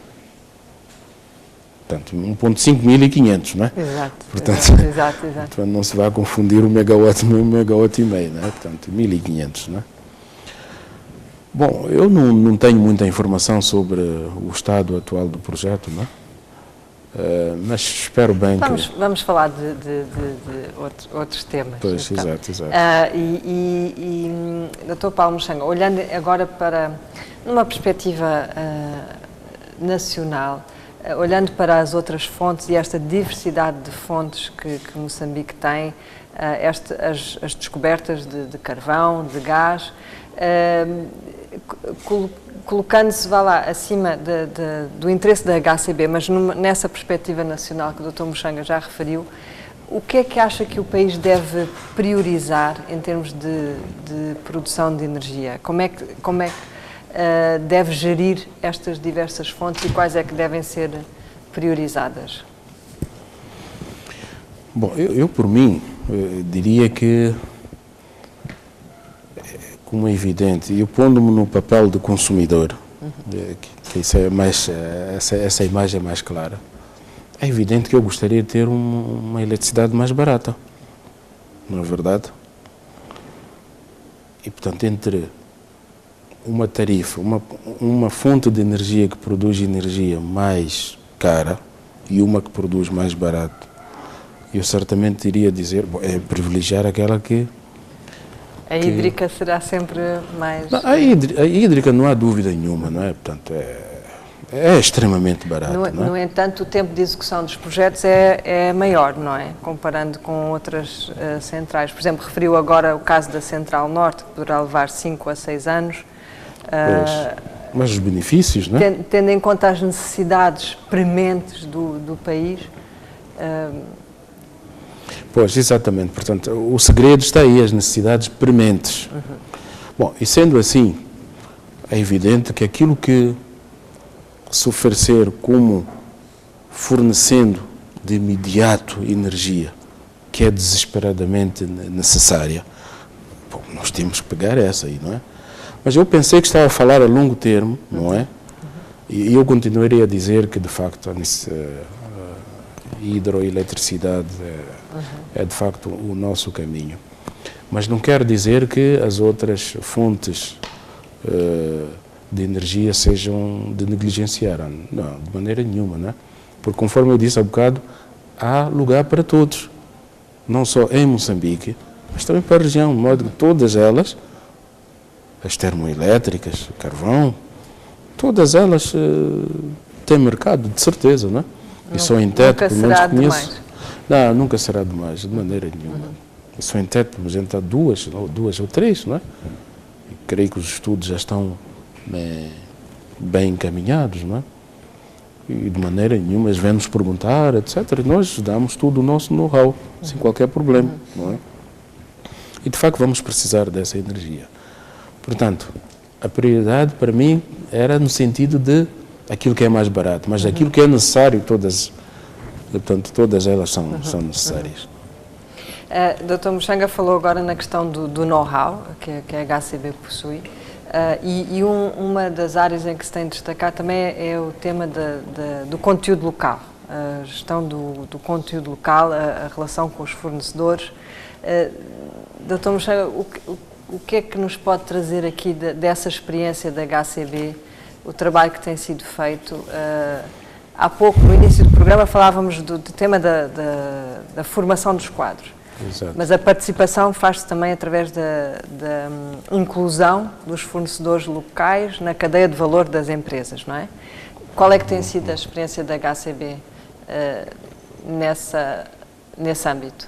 Portanto, 1.5, 1.500, não é? Exato, portanto, exato. Portanto, não se vai confundir o megawatt com 1,5 megawatt, não é? Portanto, 1.500, não é? Bom, eu não tenho muita informação sobre o estado atual do projeto, não é? Mas espero bem que... Vamos falar de outros temas. Pois, então. exato. Dr. Paulo Moxanga, olhando agora para, numa perspectiva nacional, olhando para as outras fontes e esta diversidade de fontes que Moçambique tem, as descobertas de carvão, de gás, colocando-se, vá lá, acima do interesse da HCB, mas nessa perspectiva nacional que o Dr. Muxanga já referiu, o que é que acha que o país deve priorizar em termos de produção de energia? Como é que deve gerir estas diversas fontes e quais é que devem ser priorizadas? Bom, eu por mim, diria que, como é evidente, eu pondo-me no papel de consumidor, que isso é mais, essa imagem é mais clara, é evidente que eu gostaria de ter uma eletricidade mais barata, não é verdade? E, portanto, entre uma tarifa, uma fonte de energia que produz energia mais cara e uma que produz mais barato, eu certamente iria dizer, bom, é privilegiar aquela que... A hídrica será sempre mais... Não, a hídrica não há dúvida nenhuma, não é? Portanto, é extremamente barato. No entanto, o tempo de execução dos projetos é maior, não é? Comparando com outras centrais. Por exemplo, referiu agora o caso da Central Norte, que poderá levar 5 a 6 anos. Mas os benefícios, não é? Tendo em conta as necessidades prementes do país... Pois, exatamente. Portanto, o segredo está aí, as necessidades prementes. Bom, e sendo assim, é evidente que aquilo que se oferecer como fornecendo de imediato energia, que é desesperadamente necessária, bom, nós temos que pegar essa aí, não é? Mas eu pensei que estava a falar a longo termo, não é? E eu continuaria a dizer que, de facto, a hidroeletricidade é de facto o nosso caminho. Mas não quer dizer que as outras fontes de energia sejam de negligenciar. Não, de maneira nenhuma, né? Porque, conforme eu disse há bocado, há lugar para todos. Não só em Moçambique, mas também para a região, de modo que todas elas, as termoelétricas, o carvão, todas elas têm mercado, de certeza, não é? E só em teto, pelo menos conheço. Demais. Não, nunca será demais, de maneira nenhuma. Só em teto, por exemplo, há duas ou três, não é? E creio que os estudos já estão bem encaminhados, não é? E de maneira nenhuma, eles vêm-nos perguntar, etc. E nós damos tudo o nosso know-how, sem qualquer problema, não é? E de facto vamos precisar dessa energia. Portanto, a prioridade para mim era no sentido de aquilo que é mais barato, mas aquilo que é necessário, todas elas são necessárias. Dr. Muxanga falou agora na questão do know-how que a HCB possui, e uma das áreas em que se tem de destacar também é o tema do conteúdo local, a gestão do conteúdo local, a relação com os fornecedores. Dr. Muxanga, o que é que nos pode trazer aqui dessa experiência da HCB, o trabalho que tem sido feito? Há pouco, no início do programa, falávamos do tema da formação dos quadros. Exato. Mas a participação faz-se também através da inclusão dos fornecedores locais na cadeia de valor das empresas, não é? Qual é que tem sido a experiência da HCB nesse âmbito?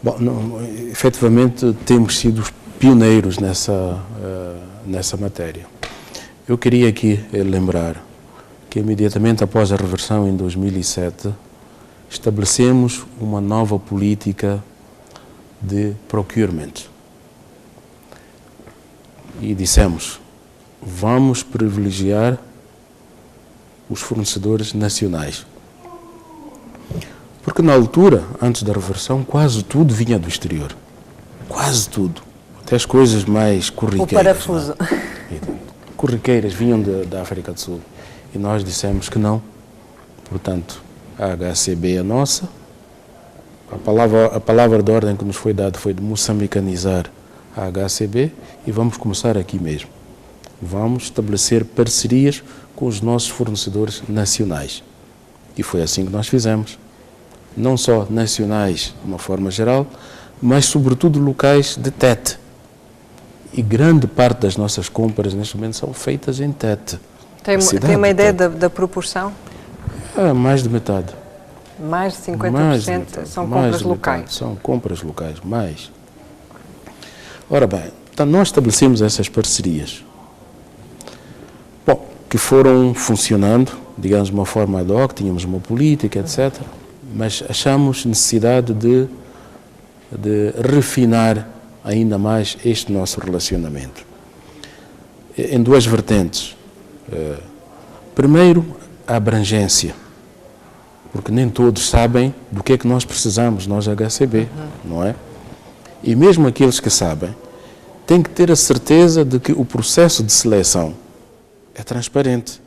Bom, efetivamente temos sido os pioneiros nessa matéria. Eu queria aqui lembrar que imediatamente após a reversão em 2007, estabelecemos uma nova política de procurement. E dissemos, vamos privilegiar os fornecedores nacionais. Porque na altura, antes da reversão, quase tudo vinha do exterior. Quase tudo. Até as coisas mais corriqueiras. O parafuso. Corriqueiras vinham da África do Sul. E nós dissemos que não. Portanto, a HCB é nossa. A palavra de ordem que nos foi dada foi de moçambicanizar a HCB e vamos começar aqui mesmo. Vamos estabelecer parcerias com os nossos fornecedores nacionais. E foi assim que nós fizemos. Não só nacionais de uma forma geral, mas sobretudo locais de Tete. E grande parte das nossas compras neste momento são feitas em Tete. Tem uma ideia da proporção? Mais de metade. Mais de 50% são compras locais. São compras locais, mais. Ora bem, então nós estabelecemos essas parcerias. Bom, que foram funcionando, digamos, de uma forma ad hoc, tínhamos uma política, etc. Mas achamos necessidade de refinar ainda mais este nosso relacionamento. Em duas vertentes. Primeiro, a abrangência. Porque nem todos sabem do que é que nós precisamos, nós HCB, não é? E mesmo aqueles que sabem, têm que ter a certeza de que o processo de seleção é transparente.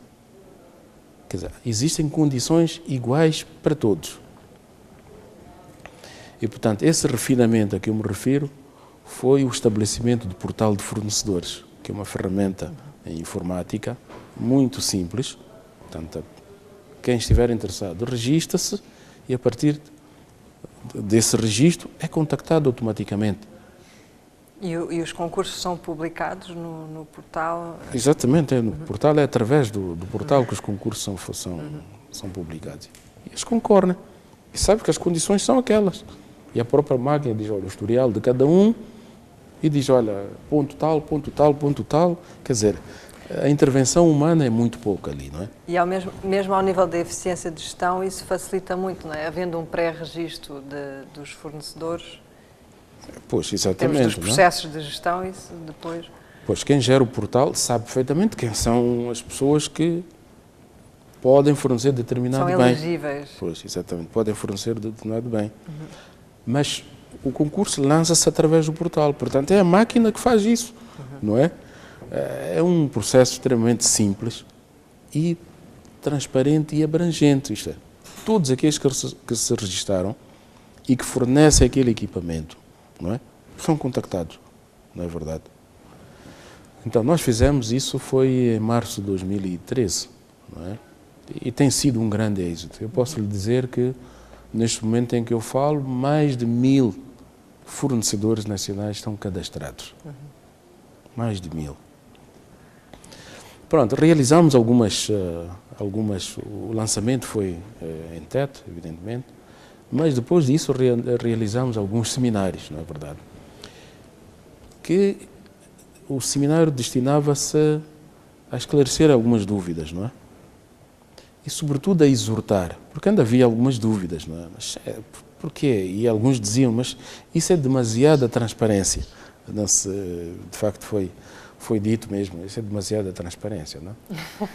Quer dizer, existem condições iguais para todos. E, portanto, esse refinamento a que eu me refiro foi o estabelecimento do portal de fornecedores, que é uma ferramenta em informática muito simples. Portanto, quem estiver interessado registra-se e, a partir desse registro, é contactado automaticamente. E os concursos são publicados no portal? Exatamente, no portal é através do portal que os concursos são publicados. E eles concordam e sabem que as condições são aquelas. E a própria máquina diz, olha, o historial de cada um e diz, olha, ponto tal, ponto tal, ponto tal. Quer dizer, a intervenção humana é muito pouca ali, não é? E mesmo ao nível da eficiência de gestão, isso facilita muito, não é? Havendo um pré-registro dos fornecedores, pois, exatamente, temos dos processos de gestão, isso depois... Pois, quem gera o portal sabe perfeitamente quem são as pessoas que podem fornecer determinado bem. São elegíveis. Pois, exatamente, podem fornecer determinado bem. Mas o concurso lança-se através do portal, portanto é a máquina que faz isso, não é? É um processo extremamente simples e transparente e abrangente. Isto é, todos aqueles que se registaram e que fornecem aquele equipamento, não é? São contactados, não é verdade? Então, nós fizemos isso, foi em março de 2013, não é? E tem sido um grande êxito. Eu posso lhe dizer que, neste momento em que eu falo, mais de 1000 fornecedores nacionais estão cadastrados. Mais de 1000. Pronto, realizamos algumas, o lançamento foi em teto, evidentemente, mas depois disso realizamos alguns seminários, não é verdade? Que o seminário destinava-se a esclarecer algumas dúvidas, não é? E sobretudo a exortar, porque ainda havia algumas dúvidas, não é? Mas porquê? E alguns diziam, mas isso é demasiada transparência. Não se, de facto foi dito mesmo, isso é demasiada transparência, não é?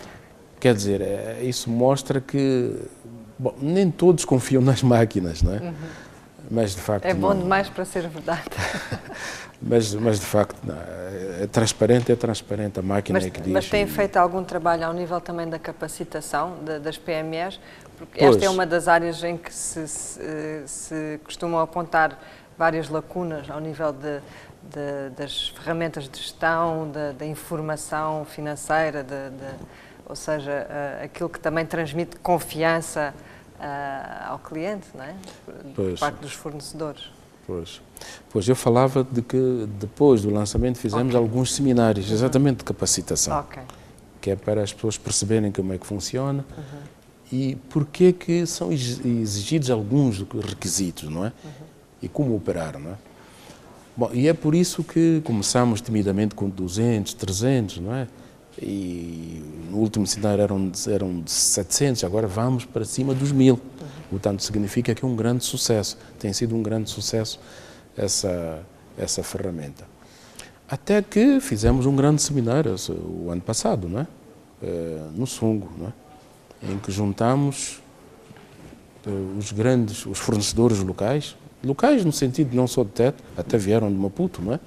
Quer dizer, isso mostra que, bom, nem todos confiam nas máquinas, não é? Mas de facto é bom demais para ser verdade. Mas de facto, não, é transparente, a máquina é que diz. Mas tem feito algum trabalho ao nível também da capacitação das PMEs? Porque esta é uma das áreas em que se costumam apontar várias lacunas ao nível das ferramentas de gestão, da informação financeira, ou seja, aquilo que também transmite confiança ao cliente, não é? Por parte dos fornecedores. Pois, eu falava de que depois do lançamento fizemos alguns seminários, exatamente de capacitação, que é para as pessoas perceberem como é que funciona e porque que são exigidos alguns requisitos, não é? E como operar, não é? Bom, e é por isso que começamos timidamente com 200, 300, não é? E no último seminário eram 700, agora vamos para cima dos 1000. Portanto, significa que é um grande sucesso. Tem sido um grande sucesso essa ferramenta. Até que fizemos um grande seminário o ano passado, não é? No Sungo, não é? Em que juntamos os fornecedores locais no sentido não só de teto, até vieram de Maputo, não é?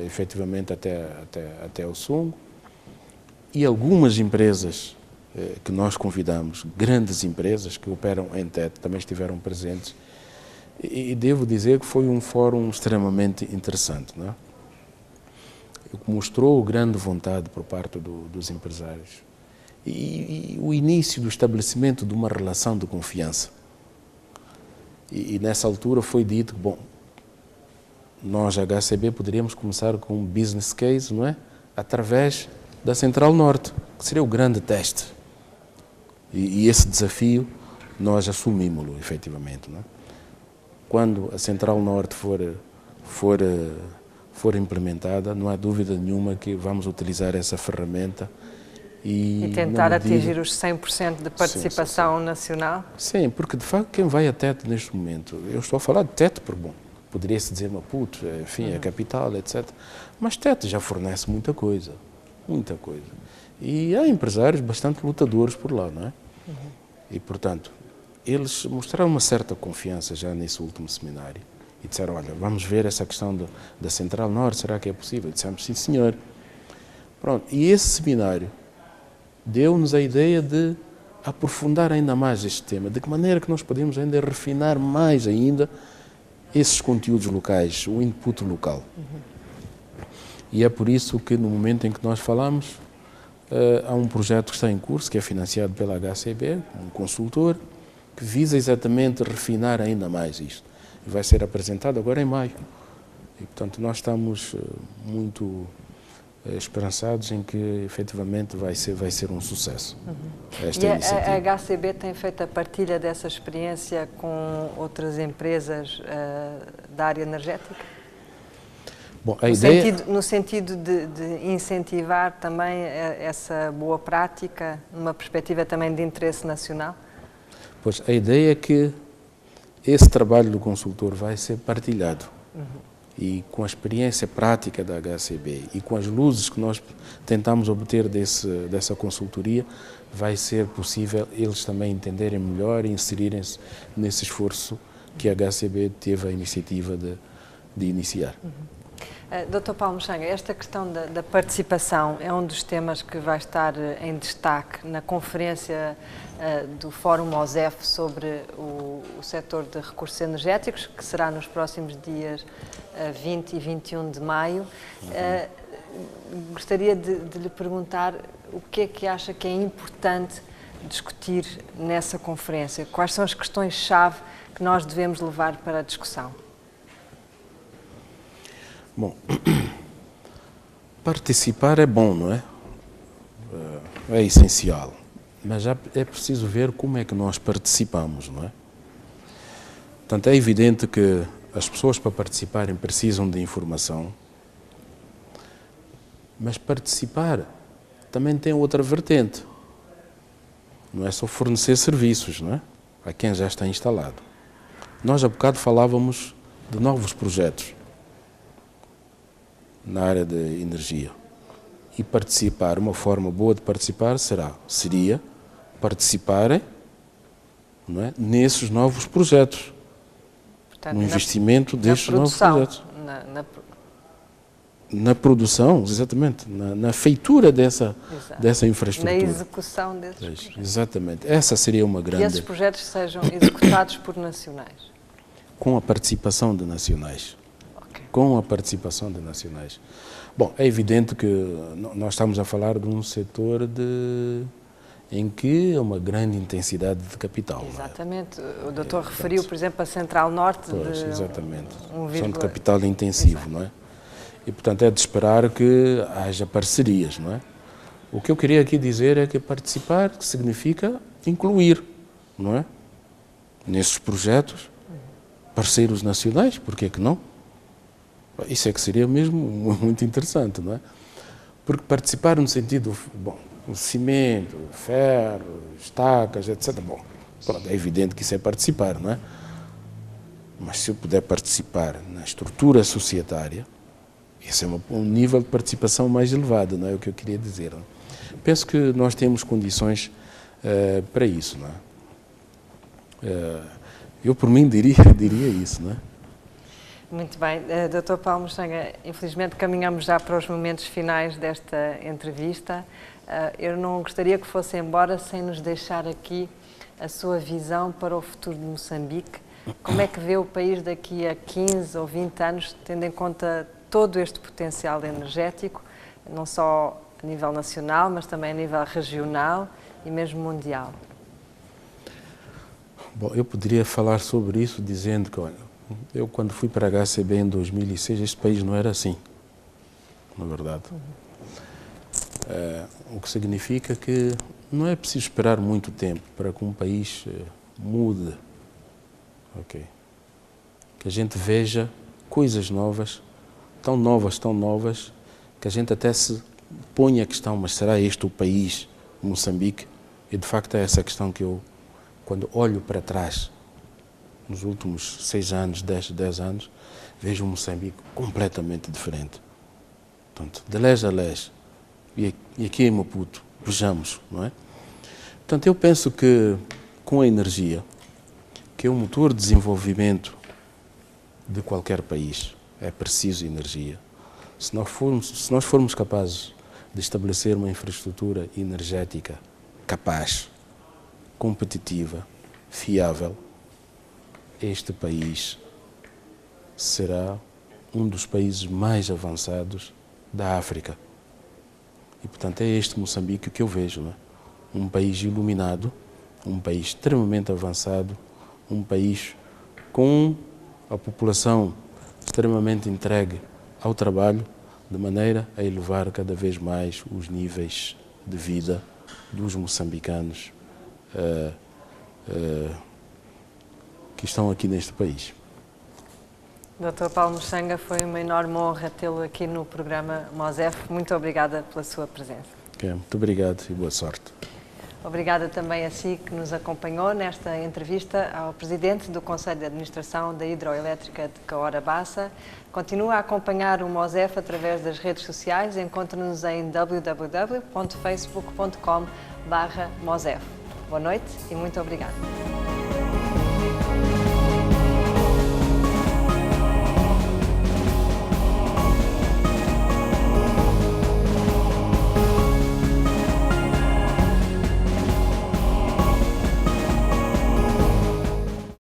Efetivamente até o Sungo, e algumas empresas que nós convidamos, grandes empresas que operam em teto, também estiveram presentes, e devo dizer que foi um fórum extremamente interessante, não é? Mostrou grande vontade por parte dos empresários e o início do estabelecimento de uma relação de confiança. E nessa altura foi dito que, bom, nós, HCB, poderíamos começar com um business case, não é? Através da Central Norte, que seria o grande teste. E esse desafio nós assumimos-lo, efetivamente. Não é? Quando a Central Norte for implementada, não há dúvida nenhuma que vamos utilizar essa ferramenta e tentar atingir os 100% de participação nacional? Sim, porque de facto quem vai a Tete neste momento, eu estou a falar de Tete, porque bom, poderia-se dizer Maputo, enfim, é a capital, etc. Mas Tete já fornece muita coisa, muita coisa. E há empresários bastante lutadores por lá, não é? E portanto, eles mostraram uma certa confiança já nesse último seminário e disseram, olha, vamos ver essa questão da Central Norte, será que é possível? E dissemos, sim senhor. Pronto, e esse seminário deu-nos a ideia de aprofundar ainda mais este tema, de que maneira que nós podemos ainda refinar mais ainda esses conteúdos locais, o input local. E é por isso que no momento em que nós falamos, há um projeto que está em curso, que é financiado pela HCB, um consultor, que visa exatamente refinar ainda mais isto. E vai ser apresentado agora em maio. E, portanto, nós estamos muito esperançados em que, efetivamente, vai ser um sucesso. Esta iniciativa. A HCB tem feito a partilha dessa experiência com outras empresas da área energética? Bom, no sentido de incentivar também essa boa prática, numa perspectiva também de interesse nacional? Pois, a ideia é que esse trabalho do consultor vai ser partilhado. E com a experiência prática da HCB e com as luzes que nós tentamos obter dessa consultoria, vai ser possível eles também entenderem melhor e inserirem-se nesse esforço que a HCB teve a iniciativa de iniciar. Dr. Paulo Moxanga, esta questão da participação é um dos temas que vai estar em destaque na conferência do Fórum OSEF sobre o setor de recursos energéticos, que será nos próximos dias 20 e 21 de maio. Gostaria de lhe perguntar o que é que acha que é importante discutir nessa conferência? Quais são as questões-chave que nós devemos levar para a discussão? Bom, participar é bom, não é? É essencial, mas já é preciso ver como é que nós participamos, não é? Portanto, é evidente que as pessoas para participarem precisam de informação, mas participar também tem outra vertente. Não é só fornecer serviços, não é? A quem já está instalado. Nós há bocado falávamos de novos projetos na área de energia. E participar, uma forma boa de participar seria participarem, não é, nesses novos projetos, portanto, no investimento destes novos projetos. Na produção, exatamente, na feitura dessa infraestrutura. Na execução desses projetos. Exatamente. Essa seria uma grande... E esses projetos sejam executados por nacionais? Com a participação de nacionais. Com a participação de nacionais. Bom, é evidente que nós estamos a falar de um setor em que há uma grande intensidade de capital. Exatamente. O doutor referiu, por exemplo, a Central Norte. Pois, exatamente. São de capital intensivo, exato, não é? E, portanto, é de esperar que haja parcerias, não é? O que eu queria aqui dizer é que participar significa incluir, não é? Nesses projetos, parceiros nacionais, por que não? Isso é que seria mesmo muito interessante, não é? Porque participar no sentido, bom, cimento, ferro, estacas, etc. Bom, pronto, é evidente que isso é participar, não é? Mas se eu puder participar na estrutura societária, esse é um nível de participação mais elevado, não é o que eu queria dizer. Não é? Penso que nós temos condições para isso, não é? Eu, por mim, diria isso, não é? Muito bem. Dr. Paulo Moxanga, infelizmente caminhamos já para os momentos finais desta entrevista. Eu não gostaria que fosse embora sem nos deixar aqui a sua visão para o futuro de Moçambique. Como é que vê o país daqui a 15 ou 20 anos, tendo em conta todo este potencial energético, não só a nível nacional, mas também a nível regional e mesmo mundial? Bom, eu poderia falar sobre isso dizendo que, olha, eu quando fui para a HCB em 2006, este país não era assim, na verdade. O que significa que não é preciso esperar muito tempo para que um país mude. Okay. Que a gente veja coisas novas, tão novas, que a gente até se põe a questão, mas será este o país, Moçambique? E de facto é essa questão que eu, quando olho para trás, nos últimos 6 anos, 10 anos, vejo Moçambique completamente diferente. Portanto, de leste a leste, e aqui em Maputo, vejamos, não é? Portanto, eu penso que com a energia, que é o motor de desenvolvimento de qualquer país, é preciso energia. Se nós formos capazes de estabelecer uma infraestrutura energética capaz, competitiva, fiável, este país será um dos países mais avançados da África. E, portanto, é este Moçambique que eu vejo, não é? Um país iluminado, um país extremamente avançado, um país com a população extremamente entregue ao trabalho, de maneira a elevar cada vez mais os níveis de vida dos moçambicanos que estão aqui neste país. Dr. Paulo Moxanga, foi uma enorme honra tê-lo aqui no programa MOSEF. Muito obrigada pela sua presença. Muito obrigado e boa sorte. Obrigada também a si que nos acompanhou nesta entrevista ao Presidente do Conselho de Administração da Hidroelétrica de Cahora Bassa. Continua a acompanhar o MOSEF através das redes sociais. Encontre-nos em www.facebook.com/MOSEF. Boa noite e muito obrigada.